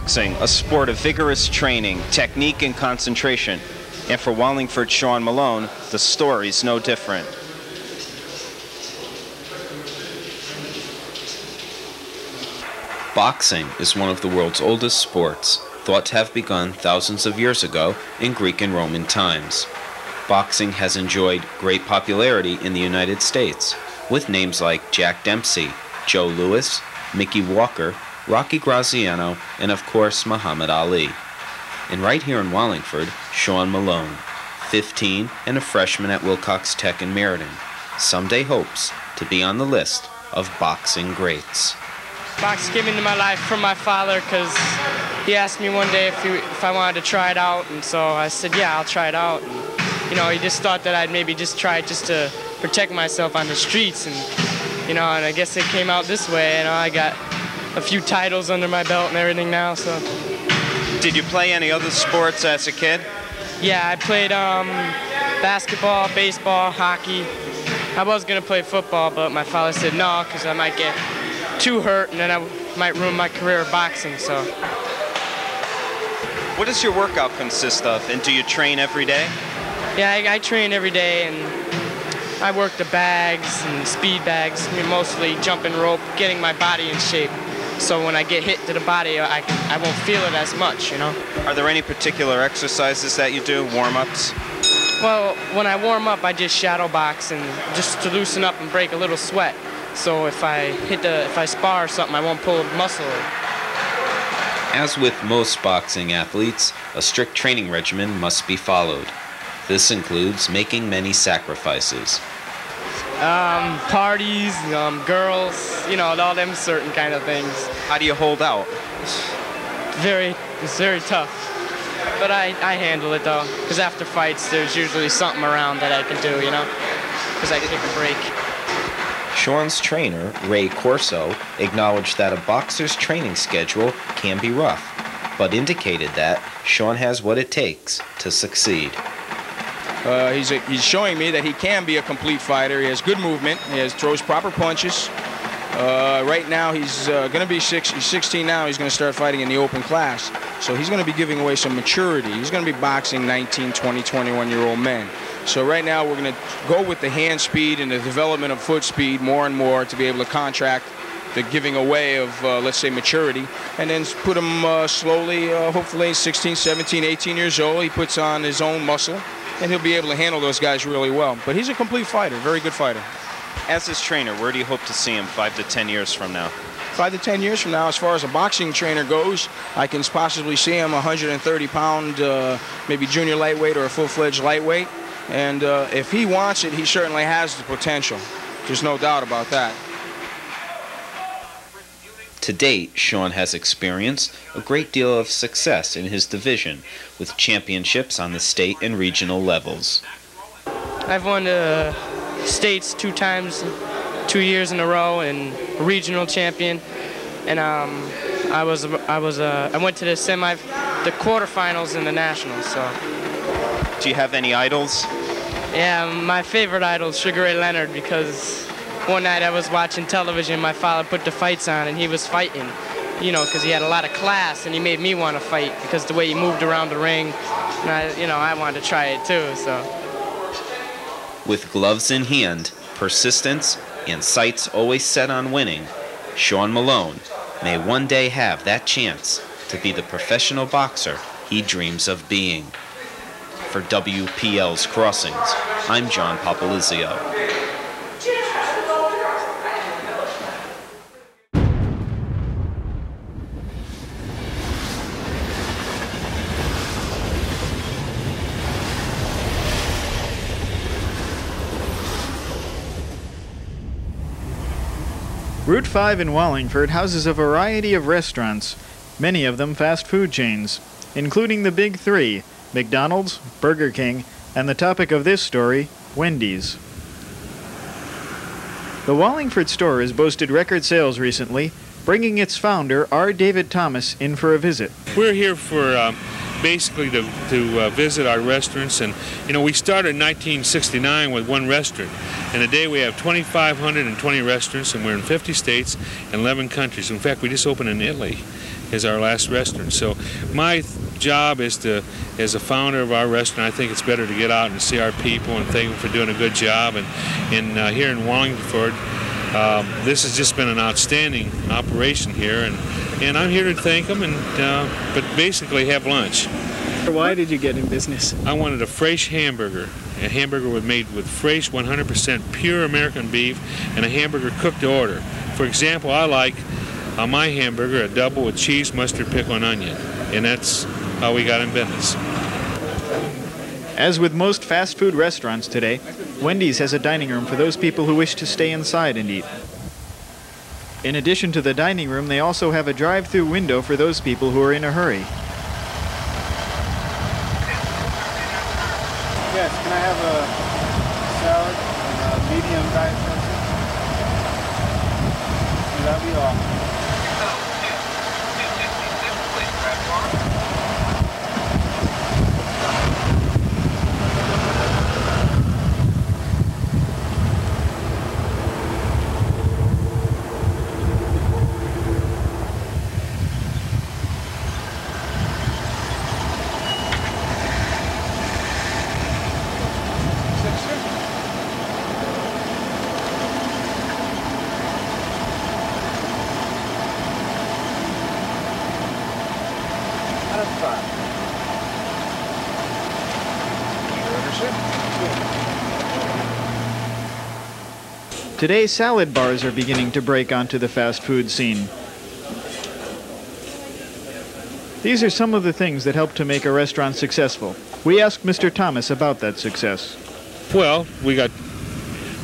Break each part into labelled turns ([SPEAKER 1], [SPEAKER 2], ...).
[SPEAKER 1] Boxing, a sport of vigorous training, technique, and concentration. And for Wallingford Sean Malone, the story's no different. Boxing is one of the world's oldest sports, thought to have begun thousands of years ago in Greek and Roman times. Boxing has enjoyed great popularity in the United States, with names like Jack Dempsey, Joe Louis, Mickey Walker, Rocky Graziano, and of course Muhammad Ali. And right here in Wallingford, Sean Malone, 15 and a freshman at Wilcox Tech in Meriden, someday hopes to be on the list of boxing greats.
[SPEAKER 2] Boxing came into my life from my father because he asked me one day if I wanted to try it out, and so I said, yeah, I'll try it out. And, you know, he just thought that I'd maybe just try it just to protect myself on the streets, and you know, and I guess it came out this way. You know, I got a few titles under my belt and everything now. So.
[SPEAKER 1] Did you play any other sports as a kid?
[SPEAKER 2] Yeah, I played basketball, baseball, hockey. I was gonna play football, but my father said no, because I might get too hurt, and then I might ruin my career of boxing. So.
[SPEAKER 1] What does your workout consist of, and do you train every day?
[SPEAKER 2] Yeah, I train every day, and I work the bags and speed bags, mostly jumping rope, getting my body in shape. So when I get hit to the body, I won't feel it as much, you know. Are there any particular exercises that you do, warm-ups? Well, when I warm up, I just shadow box and just to loosen up and break a little sweat. So if I spar or something, I won't pull a muscle.
[SPEAKER 1] As with most boxing athletes, a strict training regimen must be followed. This includes making many sacrifices.
[SPEAKER 2] Parties, girls, you know, all them certain kind of things.
[SPEAKER 1] How do you hold out?
[SPEAKER 2] It's very tough. But I handle it though, because after fights there's usually something around that I can do, you know, because I take a break.
[SPEAKER 1] Sean's trainer, Ray Corso, acknowledged that a boxer's training schedule can be rough, but indicated that Sean has what it takes to succeed.
[SPEAKER 3] He's showing me that he can be a complete fighter. He has good movement. He throws proper punches. Right now he's going to be he's 16 now. He's going to start fighting in the open class. So he's going to be giving away some maturity. He's going to be boxing 19, 20, 21-year-old men. So right now we're going to go with the hand speed and the development of foot speed more and more to be able to contract the giving away of, let's say, maturity, and then put him slowly, hopefully 16, 17, 18 years old, he puts on his own muscle, and he'll be able to handle those guys really well. But he's a complete fighter, very good fighter.
[SPEAKER 1] As his trainer, where do you hope to see him 5 to 10 years from now?
[SPEAKER 3] 5 to 10 years from now, as far as a boxing trainer goes, I can possibly see him 130-pound, maybe junior lightweight or a full-fledged lightweight. And if he wants it, he certainly has the potential. There's no doubt about that.
[SPEAKER 1] To date, Sean has experienced a great deal of success in his division, with championships on the state and regional levels.
[SPEAKER 2] I've won the states 2 times, 2 years in a row, and regional champion. And I went to the the quarterfinals in the nationals. So.
[SPEAKER 1] Do you have any idols?
[SPEAKER 2] Yeah, my favorite idol is Sugar Ray Leonard, because one night I was watching television, my father put the fights on, and he was fighting, you know, because he had a lot of class, and he made me want to fight because the way he moved around the ring, and I wanted to try it too, so.
[SPEAKER 1] With gloves in hand, persistence, and sights always set on winning, Sean Malone may one day have that chance to be the professional boxer he dreams of being. For WPL's Crossings, I'm John POPOLIZIO.
[SPEAKER 4] Route 5 in Wallingford houses a variety of restaurants, many of them fast food chains, including the Big Three, McDonald's, Burger King, and the topic of this story, Wendy's. The Wallingford store has boasted record sales recently, bringing its founder, R. David Thomas, in for a visit.
[SPEAKER 5] We're here for basically to visit our restaurants, and we started in 1969 with one restaurant, and today we have 2,520 restaurants, and we're in 50 states and 11 countries. In fact, we just opened in Italy, is our last restaurant. So my job is to, as a founder of our restaurant, I think it's better to get out and see our people and thank them for doing a good job. And here in Wallingford, this has just been an outstanding operation here, and I'm here to thank them, but basically have lunch.
[SPEAKER 6] Why did you get in business?
[SPEAKER 5] I wanted a fresh hamburger. A hamburger was made with fresh, 100% pure American beef, and a hamburger cooked to order. For example, I like on my hamburger a double with cheese, mustard, pickle, and onion, and that's how we got in business.
[SPEAKER 4] As with most fast food restaurants today, Wendy's has a dining room for those people who wish to stay inside and eat. In addition to the dining room, they also have a drive-through window for those people who are in a hurry.
[SPEAKER 6] Yes, can I have a salad and a medium diet Pepsi? That'll be all.
[SPEAKER 4] Today, salad bars are beginning to break onto the fast food scene. These are some of the things that help to make a restaurant successful. We asked Mr. Thomas about that success.
[SPEAKER 5] Well,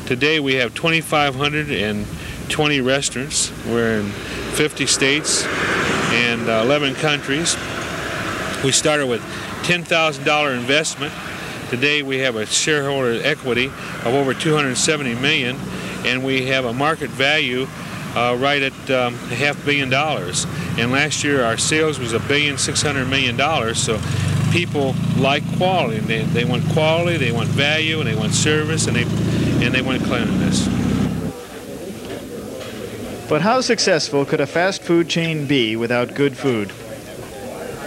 [SPEAKER 5] today we have 2,520 restaurants. We're in 50 states and 11 countries. We started with $10,000 investment. Today we have a shareholder equity of over $270 million, and we have a market value right at $500 million. And last year our sales was $1.6 billion. So people like quality. They want quality, they want value, and they want service, and they want cleanliness.
[SPEAKER 4] But how successful could a fast food chain be without good food?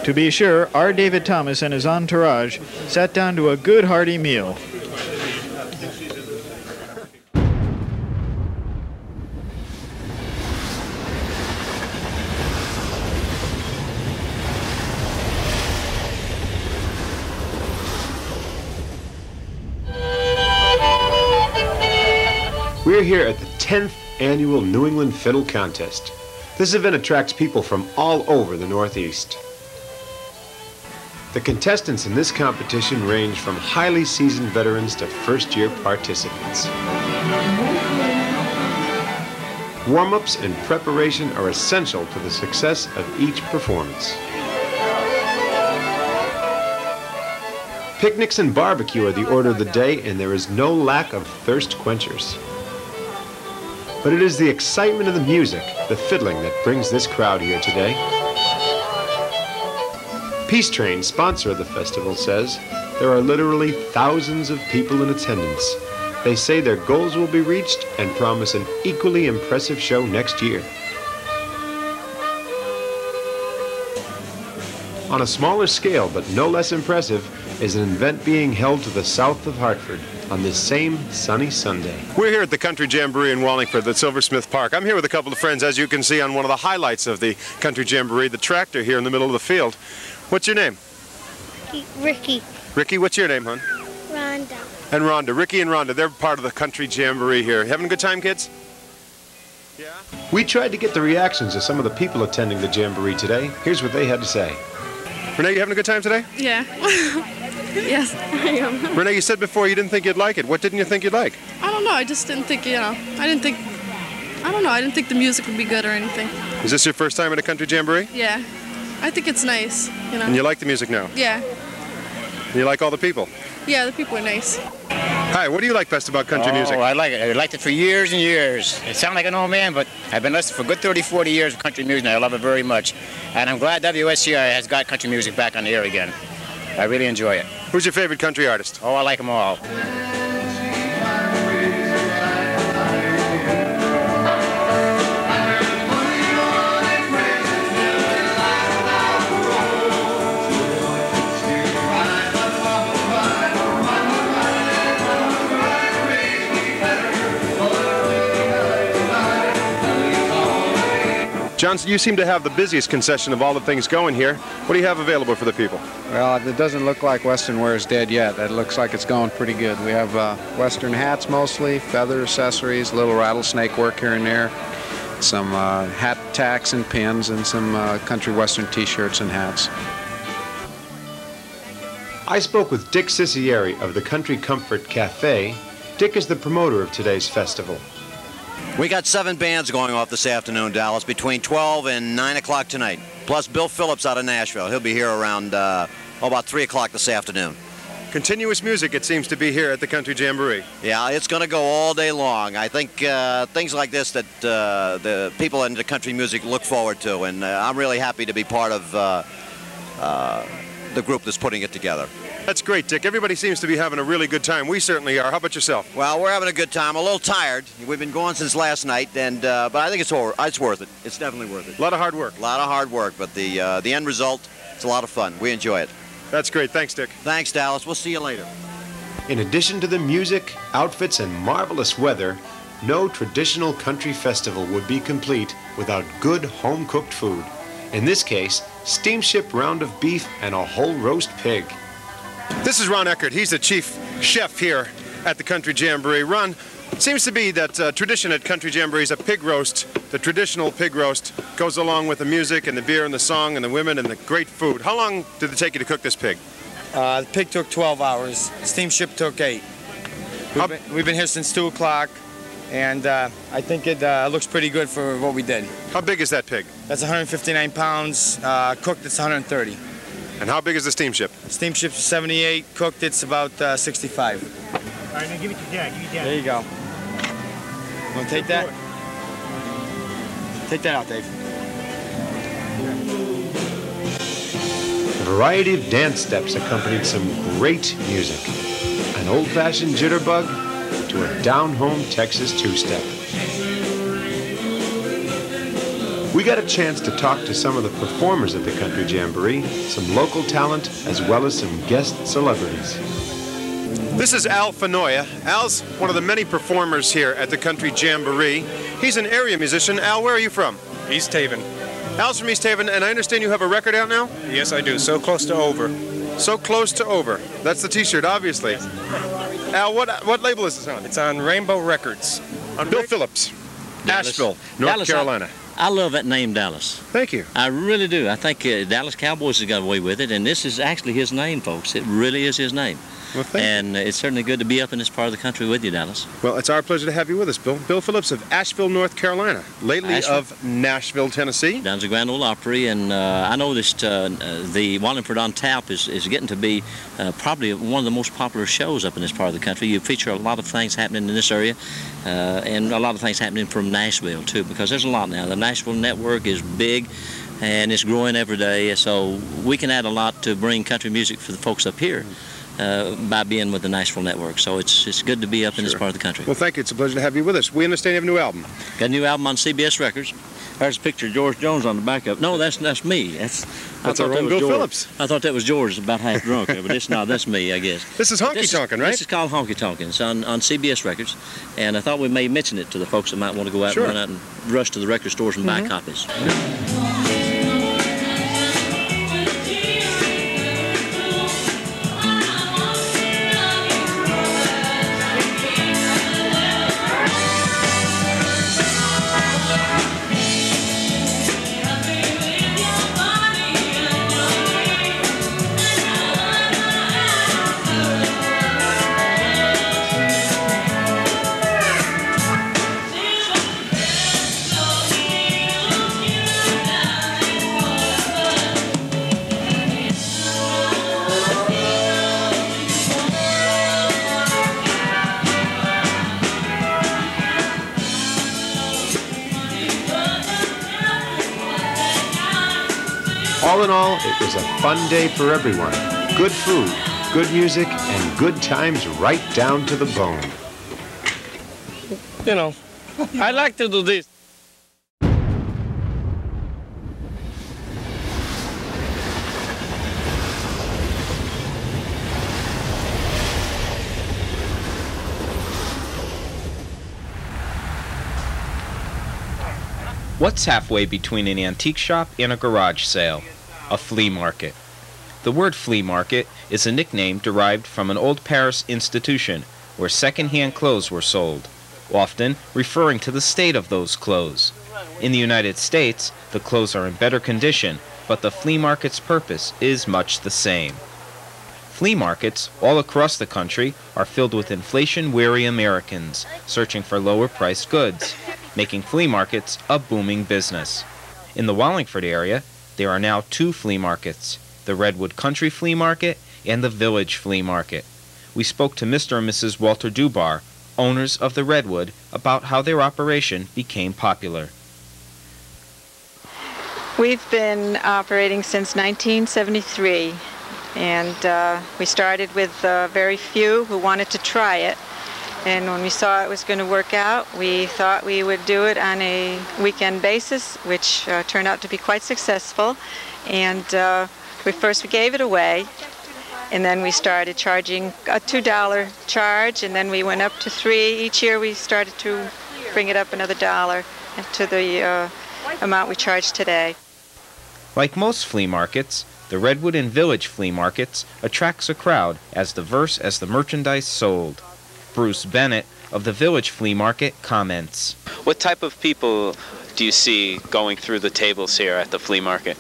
[SPEAKER 4] To be sure, R. David Thomas and his entourage sat down to a good hearty meal.
[SPEAKER 7] We're here at the 10th annual New England Fiddle Contest. This event attracts people from all over the Northeast. The contestants in this competition range from highly seasoned veterans to first-year participants. Warm-ups and preparation are essential to the success of each performance. Picnics and barbecue are the order of the day, and there is no lack of thirst quenchers. But it is the excitement of the music, the fiddling, that brings this crowd here today. Peace Train, sponsor of the festival, says there are literally thousands of people in attendance. They say their goals will be reached and promise an equally impressive show next year. On a smaller scale, but no less impressive, is an event being held to the south of Hartford on this same sunny Sunday. We're here at the Country Jamboree in Wallingford at SILVERSMITH Park. I'm here with a couple of friends, as you can see on one of the highlights of the Country Jamboree, the tractor here in the middle of the field. What's your name?
[SPEAKER 8] Ricky.
[SPEAKER 7] Ricky, what's your name, hon?
[SPEAKER 8] Rhonda.
[SPEAKER 7] And Rhonda. Ricky and Rhonda, they're part of the Country Jamboree here. Having a good time, kids? Yeah? We tried to get the reactions of some of the people attending the Jamboree today. Here's what they had to say. Renee, you having a good time today?
[SPEAKER 9] Yeah. Yes, I am.
[SPEAKER 7] Renee, you said before you didn't think you'd like it. What didn't you think you'd like?
[SPEAKER 9] I don't know. I just didn't think, I didn't think the music would be good or anything.
[SPEAKER 7] Is this your first time at a Country Jamboree?
[SPEAKER 9] Yeah. I think it's nice,
[SPEAKER 7] And you like the music now?
[SPEAKER 9] Yeah.
[SPEAKER 7] And you like all the people?
[SPEAKER 9] Yeah, the people are nice.
[SPEAKER 7] Hi, what do you like best about country music?
[SPEAKER 10] Oh, I like it. I liked it for years and years. It sounds like an old man, but I've been listening for a good 30, 40 years of country music, and I love it very much. And I'm glad WSCI has got country music back on the air again. I really enjoy it.
[SPEAKER 7] Who's your favorite country artist?
[SPEAKER 10] Oh, I like them all.
[SPEAKER 7] restaurants. You seem to have the busiest concession of all the things going here. What do you have available for the people?
[SPEAKER 11] Well, it doesn't look like Western wear is dead yet. It looks like it's going pretty good. We have Western hats mostly, feather accessories, little rattlesnake work here and there, some hat tacks and pins, and some country Western t-shirts and hats.
[SPEAKER 7] I spoke with Dick Ciccieri of the Country Comfort Cafe. Dick is the promoter of today's festival.
[SPEAKER 12] We got 7 bands going off this afternoon, Dallas, between 12 and 9 o'clock tonight. Plus Bill Phillips out of Nashville. He'll be here around about 3 o'clock this afternoon.
[SPEAKER 7] Continuous music, it seems to be here at the Country Jamboree.
[SPEAKER 12] Yeah, it's going to go all day long. I think things like this that the people into country music look forward to, and I'm really happy to be part of the group that's putting it together.
[SPEAKER 7] That's great, Dick. Everybody seems to be having a really good time. We certainly are. How about yourself?
[SPEAKER 12] Well, we're having a good time. A little tired. We've been going since last night, and but I think it's worth it. It's definitely worth it.
[SPEAKER 7] A lot of hard work.
[SPEAKER 12] A lot of hard work, but the end result, it's a lot of fun. We enjoy it.
[SPEAKER 7] That's great. Thanks, Dick.
[SPEAKER 12] Thanks, Dallas. We'll see you later.
[SPEAKER 7] In addition to the music, outfits, and marvelous weather, no traditional country festival would be complete without good home-cooked food. In this case, steamship round of beef and a whole roast pig. This is Ron Eckert. He's the chief chef here at the Country Jamboree. Ron, it seems to be that tradition at Country Jamboree is a pig roast. The traditional pig roast goes along with the music and the beer and the song and the women and the great food. How long did it take you to cook this pig?
[SPEAKER 13] The pig took 12 hours. The steamship took 8. We've been here since 2 o'clock, and I think it looks pretty good for what we did.
[SPEAKER 7] How big is that pig?
[SPEAKER 13] That's 159 pounds. Cooked, it's 130.
[SPEAKER 7] And how big is the steamship?
[SPEAKER 13] Steamship's 78. Cooked, it's about 65.
[SPEAKER 6] All right, now give it to Dad. Give it to Dad.
[SPEAKER 13] There you go. Want to take that? Take that out, Dave.
[SPEAKER 7] A variety of dance steps accompanied some great music. An old-fashioned jitterbug to a down-home Texas two-step. We got a chance to talk to some of the performers at the Country Jamboree, some local talent, as well as some guest celebrities. This is Al Fenoya. Al's one of the many performers here at the Country Jamboree. He's an area musician. Al, where are you from?
[SPEAKER 14] East Haven.
[SPEAKER 7] Al's from East Haven, and I understand you have a record out now?
[SPEAKER 14] Yes, I do. So Close to Over.
[SPEAKER 7] So Close to Over. That's the t-shirt, obviously. Yes. Al, what label is this on?
[SPEAKER 14] It's on Rainbow Records.
[SPEAKER 7] On Bill Phillips.
[SPEAKER 15] Dallas.
[SPEAKER 7] Asheville, North Carolina.
[SPEAKER 15] I love that name, Dallas.
[SPEAKER 7] Thank you.
[SPEAKER 15] I really do. I think Dallas Cowboys has got away with it, and this is actually his name, folks. It really is his name.
[SPEAKER 7] Well,
[SPEAKER 15] and it's certainly good to be up in this part of the country with you, Dallas.
[SPEAKER 7] Well, it's our pleasure to have you with us, Bill. Bill Phillips of Asheville, North Carolina. Lately of Nashville, Tennessee.
[SPEAKER 15] Down to the Grand Ole Opry, and I noticed the Wallingford on Tap is getting to be probably one of the most popular shows up in this part of the country. You feature a lot of things happening in this area, and a lot of things happening from Nashville, too, because there's a lot now. The Nashville network is big, and it's growing every day, so we can add a lot to bring country music for the folks up here. By being with the Nashville Network. So it's good to be up in this part of the country.
[SPEAKER 7] Well, thank you. It's a pleasure to have you with us. We understand you have a new album.
[SPEAKER 15] Got a new album on CBS Records. There's a picture of George Jones on the back of it. No, that's me. That's
[SPEAKER 7] our own Bill Phillips.
[SPEAKER 15] I thought that was George, about half drunk there, but it's not. That's me, I guess.
[SPEAKER 7] This is Honky Tonkin', right?
[SPEAKER 15] This is called Honky Tonkin'. It's on CBS Records, and I thought we may mention it to the folks that might want to go out and run out and rush to the record stores and buy copies.
[SPEAKER 7] All in all, it was a fun day for everyone. Good food, good music, and good times right down to the bone.
[SPEAKER 2] You know, I like to do this.
[SPEAKER 1] What's halfway between an antique shop and a garage sale? A flea market. The word flea market is a nickname derived from an old Paris institution where second-hand clothes were sold, often referring to the state of those clothes. In the United States, the clothes are in better condition, but the flea market's purpose is much the same. Flea markets all across the country are filled with inflation-weary Americans searching for lower-priced goods, making flea markets a booming business. In the Wallingford area, there are now 2 flea markets, the Redwood Country Flea Market and the Village Flea Market. We spoke to Mr. and Mrs. Walter Dubar, owners of the Redwood, about how their operation became popular.
[SPEAKER 16] We've been operating since 1973, and we started with very few who wanted to try it. And when we saw it was going to work out, we thought we would do it on a weekend basis, which turned out to be quite successful. And we gave it away, and then we started charging a $2 charge, and then we went up to $3. Each year we started to bring it up another $1 to the amount we charge today.
[SPEAKER 1] Like most flea markets, the Redwood and Village flea markets attracts a crowd as diverse as the merchandise sold. Bruce Bennett of the Village Flea Market comments.
[SPEAKER 17] What type of people do you see going through the tables here at the flea market?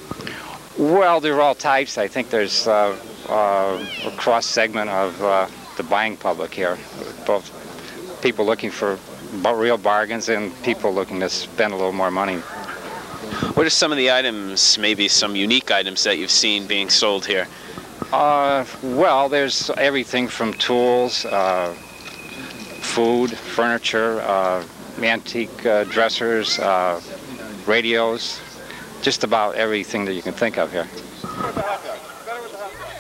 [SPEAKER 18] Well, there are all types. I think there's a cross-segment of the buying public here, both people looking for real bargains and people looking to spend a little more money.
[SPEAKER 17] What are some of the items, maybe some unique items that you've seen being sold here?
[SPEAKER 18] Well, there's everything from tools, food, furniture, antique dressers, radios, just about everything that you can think of here.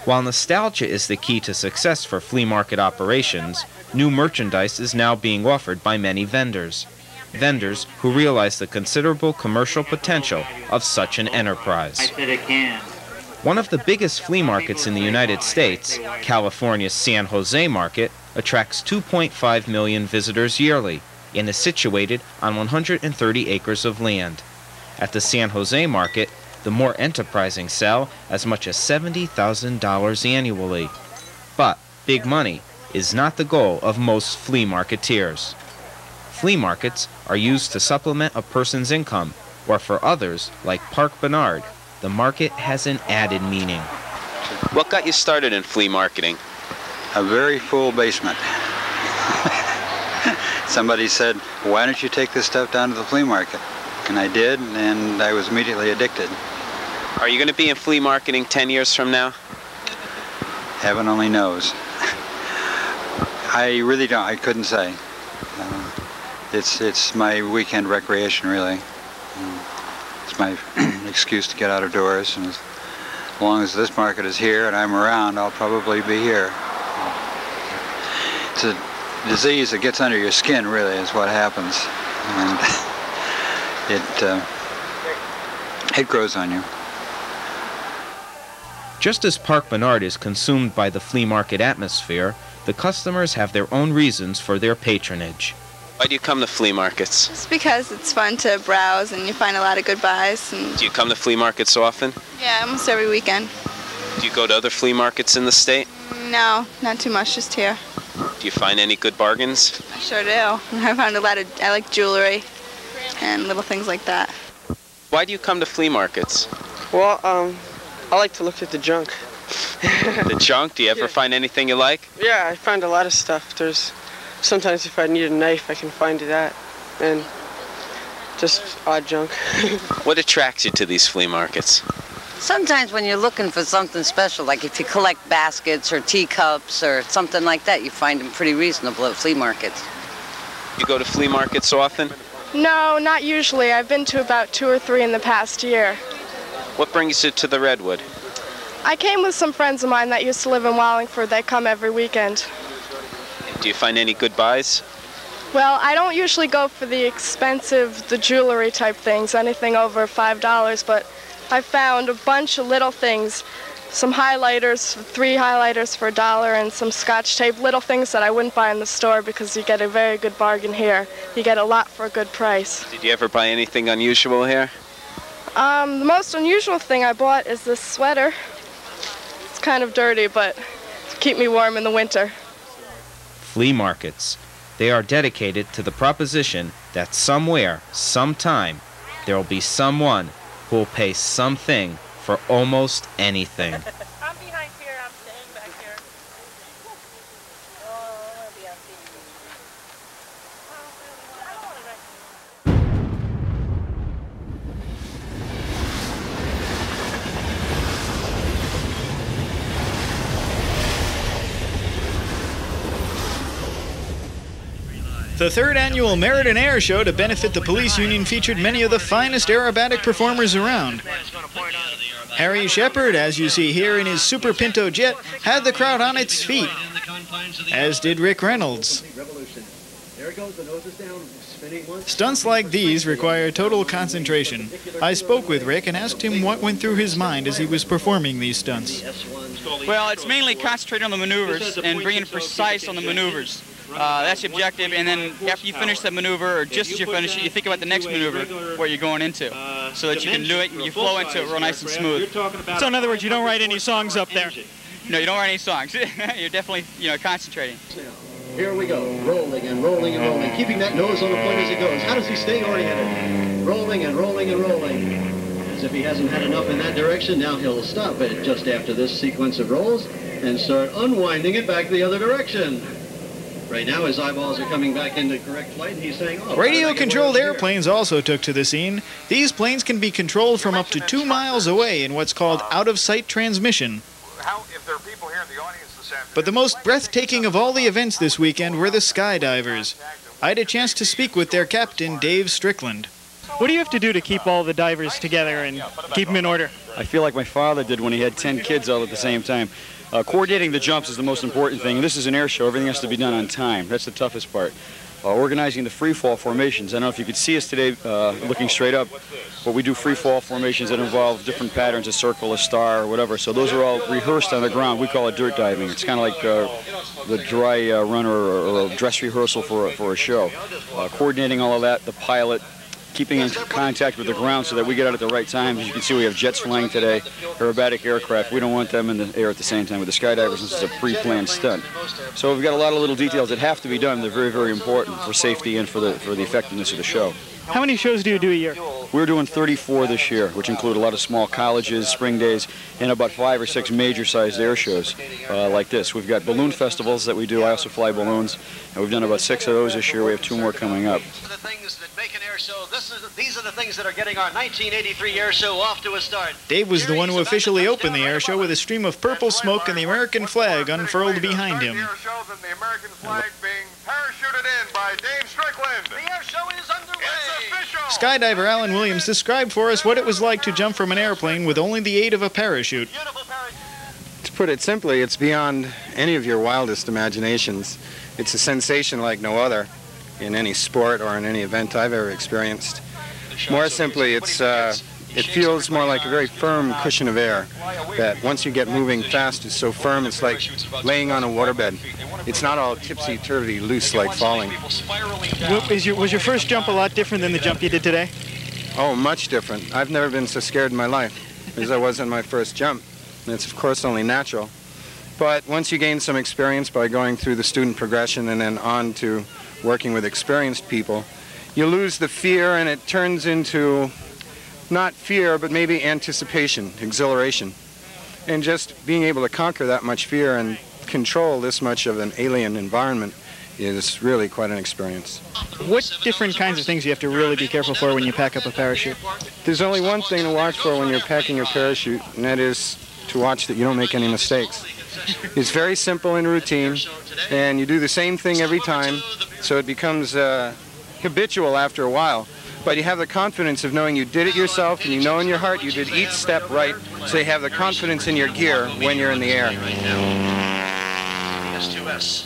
[SPEAKER 1] While nostalgia is the key to success for flea market operations, new merchandise is now being offered by many vendors. Vendors who realize the considerable commercial potential of such an enterprise. One of the biggest flea markets in the United States, California's San Jose market, attracts 2.5 million visitors yearly and is situated on 130 acres of land. At the San Jose market, the more enterprising sell as much as $70,000 annually. But big money is not the goal of most flea marketeers. Flea markets are used to supplement a person's income, or for others, like Park Bernard, the market has an added meaning.
[SPEAKER 17] What got you started in flea marketing?
[SPEAKER 19] A very full basement. Somebody said, why don't you take this stuff down to the flea market? And I did, and I was immediately addicted.
[SPEAKER 17] Are you going to be in flea marketing 10 years from now?
[SPEAKER 19] Heaven only knows. I really don't. I couldn't say. It's my weekend recreation, really. It's my excuse to get out of doors, and as long as this market is here and I'm around, I'll probably be here. It's a disease that gets under your skin, really, is what happens, and it grows on you.
[SPEAKER 1] Just as Park Bernard is consumed by the flea market atmosphere, the customers have their own reasons for their patronage.
[SPEAKER 17] Why do you come to flea markets?
[SPEAKER 9] Just because it's fun to browse and you find a lot of good buys. And
[SPEAKER 17] Do you come to flea markets often?
[SPEAKER 9] yeah, almost every weekend.
[SPEAKER 17] Do you go to other flea markets in the state?
[SPEAKER 9] No, not too much, just here.
[SPEAKER 17] Do you find any good bargains?
[SPEAKER 9] I sure do. I found a lot of, I like jewelry and little things like that.
[SPEAKER 17] Why do you come to flea markets?
[SPEAKER 20] Well, I like to look at the junk.
[SPEAKER 17] The junk? Do you ever find anything you like?
[SPEAKER 20] Yeah, I find a lot of stuff. Sometimes if I need a knife, I can find it at, and just odd junk.
[SPEAKER 17] What attracts you to these flea markets?
[SPEAKER 21] Sometimes when you're looking for something special, like if you collect baskets or teacups or something like that, you find them pretty reasonable at flea markets.
[SPEAKER 17] You go to flea markets often?
[SPEAKER 22] No, not usually. I've been to about 2 or 3 in the past year.
[SPEAKER 17] What brings you to the Redwood?
[SPEAKER 22] I came with some friends of mine that used to live in Wallingford. They come every weekend.
[SPEAKER 17] Do you find any good buys?
[SPEAKER 22] Well, I don't usually go for the expensive, the jewelry type things, anything over $5, but I found a bunch of little things, some highlighters, 3 highlighters for $1, and some Scotch tape, little things that I wouldn't buy in the store because you get a very good bargain here. You get a lot for a good price.
[SPEAKER 17] Did you ever buy anything unusual here?
[SPEAKER 22] The most unusual thing I bought is this sweater. It's kind of dirty, but to keep me warm in the winter.
[SPEAKER 1] Flea markets. They are dedicated to the proposition that somewhere, sometime, there will be someone who will pay something for almost anything.
[SPEAKER 22] I'm behind here. I'm staying back here.
[SPEAKER 4] The third annual Meriden Air Show to benefit the police union featured many of the finest aerobatic performers around. Harry Shepard, as you see here in his Super Pinto jet, had the crowd on its feet, as did Rick Reynolds. Stunts like these require total concentration. I spoke with Rick and asked him what went through his mind as he was performing these stunts.
[SPEAKER 3] Well, it's mainly concentrating on the maneuvers and being precise on the maneuvers. That's the objective, and then after you finish that maneuver, or just as you finish it, you think about the next maneuver, what you're going into, so that you can do it, and you flow into it real nice and smooth.
[SPEAKER 4] So in other words, you don't write any songs up there?
[SPEAKER 3] No, you don't write any songs. You're definitely, concentrating.
[SPEAKER 5] Here we go, rolling and rolling and rolling, keeping that nose on the point as he goes. How does he stay oriented? Rolling and rolling and rolling. As if he hasn't had enough in that direction, now he'll stop it just after this sequence of rolls and start unwinding it back the other direction. Right now his eyeballs are coming back into correct flight and he's saying, oh,
[SPEAKER 4] Radio-controlled airplanes also took to the scene. These planes can be controlled from up to 2 miles away in what's called out-of-sight transmission. But the most breathtaking of all the events this weekend were the skydivers. I had a chance to speak with their captain, Dave Strickland.
[SPEAKER 23] What do you have to do to keep all the divers together and keep them in order?
[SPEAKER 24] I feel like my father did when he had 10 kids all at the same time. Coordinating the jumps is the most important thing. This is an air show. Everything has to be done on time. That's the toughest part. Organizing the free fall formations. I don't know if you could see us today looking straight up, but we do free fall formations that involve different patterns, a circle, a star, or whatever. So those are all rehearsed on the ground. We call it dirt diving. It's kind of like the dry run or a dress rehearsal for a show. Coordinating all of that, the pilot, keeping in contact with the ground so that we get out at the right time. As you can see, we have jets flying today, aerobatic aircraft. We don't want them in the air at the same time with the skydivers. This is a pre-planned stunt. So we've got a lot of little details that have to be done. They're very, very important for safety and for the effectiveness of the show.
[SPEAKER 23] How many shows do you do a year?
[SPEAKER 24] We're doing 34 this year, which include a lot of small colleges, spring days, and about 5 or 6 major-sized air shows like this. We've got balloon festivals that we do. I also fly balloons, and we've done about 6 of those this year. We have 2 more coming up.
[SPEAKER 5] These are the things that are getting our 1983 air show off to a start.
[SPEAKER 4] Dave was the one who officially opened the air show with a stream of purple smoke and the American flag unfurled behind him.
[SPEAKER 25] The American flag being parachuted in by Dave Strickland.
[SPEAKER 5] The air show is underway.
[SPEAKER 25] It's official.
[SPEAKER 4] Skydiver Alan Williams described for us what it was like to jump from an airplane with only the aid of a parachute.
[SPEAKER 26] To put it simply, it's beyond any of your wildest imaginations. It's a sensation like no other in any sport or in any event I've ever experienced. More simply, it feels more like a very firm cushion of air that once you get moving fast, it's so firm it's like laying on a waterbed. It's not all tipsy-turvy, loose like falling.
[SPEAKER 23] Was your first jump a lot different than the jump you did today?
[SPEAKER 26] Oh, much different. I've never been so scared in my life as I was in my first jump. And it's, of course, only natural. But once you gain some experience by going through the student progression and then on to working with experienced people, you lose the fear and it turns into not fear, but maybe anticipation, exhilaration. And just being able to conquer that much fear and control this much of an alien environment is really quite an experience.
[SPEAKER 23] What different kinds of things do you have to really be careful for when you pack up a parachute?
[SPEAKER 26] There's only one thing to watch for when you're packing your parachute, and that is to watch that you don't make any mistakes. It's very simple and routine, and you do the same thing every time, so it becomes habitual after a while. But you have the confidence of knowing you did it yourself, and you know in your heart you did each step right, so you have the confidence in your gear when you're in the air.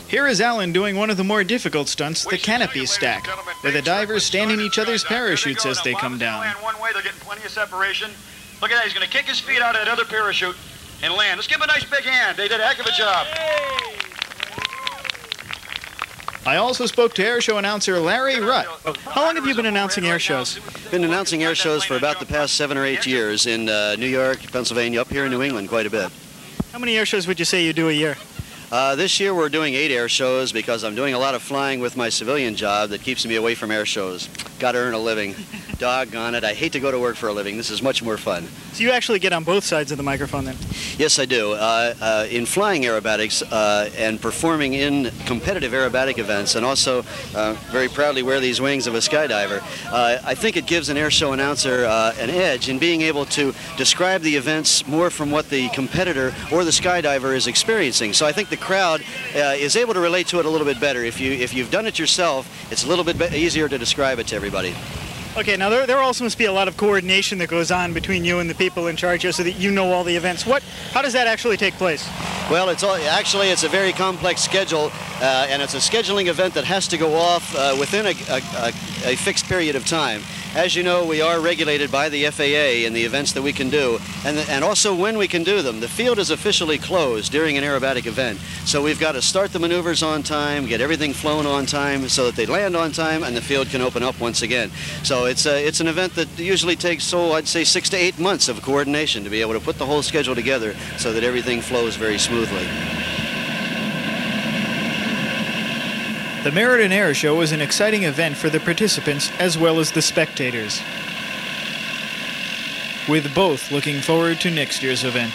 [SPEAKER 4] Here is Alan doing one of the more difficult stunts, the canopy stack, where the divers stand in each other's parachutes as they come down.
[SPEAKER 5] One way, they're getting plenty of separation. Look at that, he's going to kick his feet out of that other parachute.
[SPEAKER 6] and land. Let's give them a nice big hand. They did a heck of a job.
[SPEAKER 4] I also spoke to air show announcer Larry Rutt. How long have you been announcing air shows?
[SPEAKER 8] Been announcing air shows for about the past 7 or 8 years in New York, Pennsylvania, up here in New England quite a bit.
[SPEAKER 4] How many air shows would you say you do a year?
[SPEAKER 8] This year we're doing 8 air shows because I'm doing a lot of flying with my civilian job that keeps me away from air shows. Got to earn a living. Doggone it, I hate to go to work for a living. This is much more fun.
[SPEAKER 4] So you actually get on both sides of the microphone then?
[SPEAKER 8] Yes, I do. In flying aerobatics and performing in competitive aerobatic events, and also very proudly wear these wings of a skydiver, I think it gives an air show announcer an edge in being able to describe the events more from what the competitor or the skydiver is experiencing. So I think the crowd is able to relate to it a little bit better. If you've done it yourself, it's a little bit easier to describe it to everybody.
[SPEAKER 4] Okay, now there also must be a lot of coordination that goes on between you and the people in charge here so that you know all the events. How does that actually take place?
[SPEAKER 8] Well, it's a very complex schedule, and it's a scheduling event that has to go off within a fixed period of time. As you know, we are regulated by the FAA in the events that we can do, and also when we can do them. The field is officially closed during an aerobatic event, so we've got to start the maneuvers on time, get everything flown on time so that they land on time and the field can open up once again. So it's an event that usually takes, I'd say 6 to 8 months of coordination to be able to put the whole schedule together so that everything flows very smoothly.
[SPEAKER 4] The Meriden Air Show was an exciting event for the participants as well as the spectators, with both looking forward to next year's event.